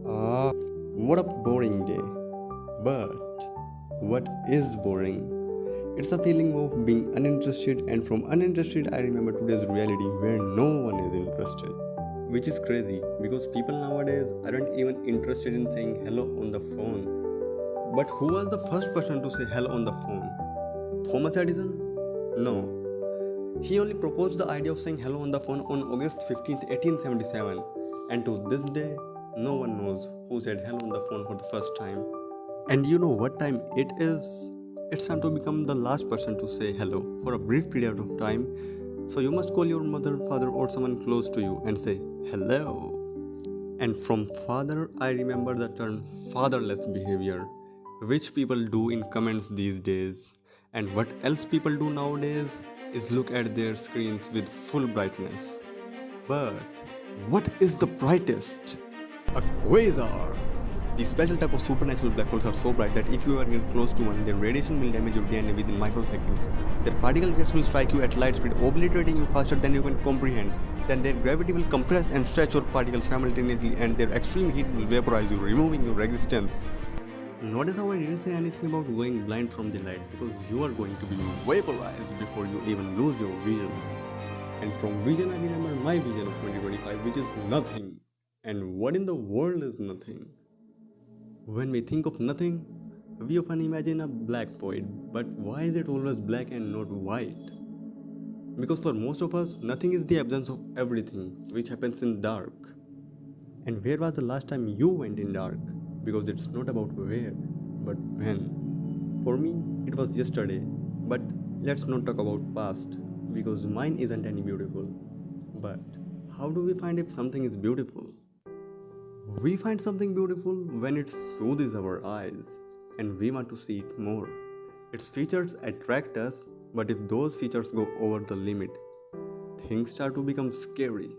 What a boring day. But what is boring? It's a feeling of being uninterested, and from uninterested, I remember today's reality where no one is interested. Which is crazy because people nowadays aren't even interested in saying hello on the phone. But who was the first person to say hello on the phone? Thomas Edison? No. He only proposed the idea of saying hello on the phone on August 15th, 1877, and to this day, no one knows who said hello on the phone for the first time. And you know what time it is? It's time to become the last person to say hello for a brief period of time. So you must call your mother, father, or someone close to you and say hello. And from father, I remember the term fatherless behavior, which people do in comments these days. And what else people do nowadays is look at their screens with full brightness. But what is the brightest? A quasar! The special type of supernatural black holes are so bright that if you are get close to one, their radiation will damage your DNA within microseconds. Their particle jets will strike you at light speed, obliterating you faster than you can comprehend. Then their gravity will compress and stretch your particles simultaneously, and their extreme heat will vaporize you, removing your existence. Notice how I didn't say anything about going blind from the light, because you are going to be vaporized before you even lose your vision. And from vision, I remember my vision of 2025, which is nothing. And what in the world is nothing? When we think of nothing, we often imagine a black void, but why is it always black and not white? Because for most of us, nothing is the absence of everything, which happens in dark. And where was the last time you went in dark? Because it's not about where, but when. For me, it was yesterday, but let's not talk about past, because mine isn't any beautiful. But how do we find if something is beautiful? We find something beautiful when it soothes our eyes, and we want to see it more. Its features attract us, but if those features go over the limit, things start to become scary.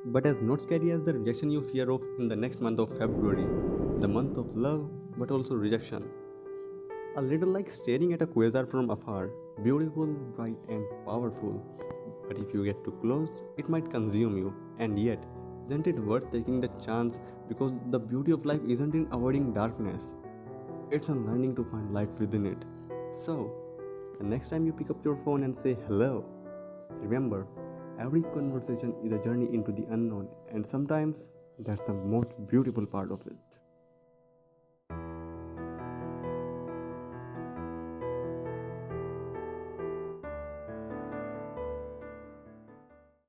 But as not scary as the rejection you fear of in the next month of February, the month of love, but also rejection. A little like staring at a quasar from afar, beautiful, bright, and powerful. But if you get too close, it might consume you, and yet, isn't it worth taking the chance, because the beauty of life isn't in avoiding darkness. It's in learning to find light within it. So, the next time you pick up your phone and say hello, remember, every conversation is a journey into the unknown, and sometimes that's the most beautiful part of it.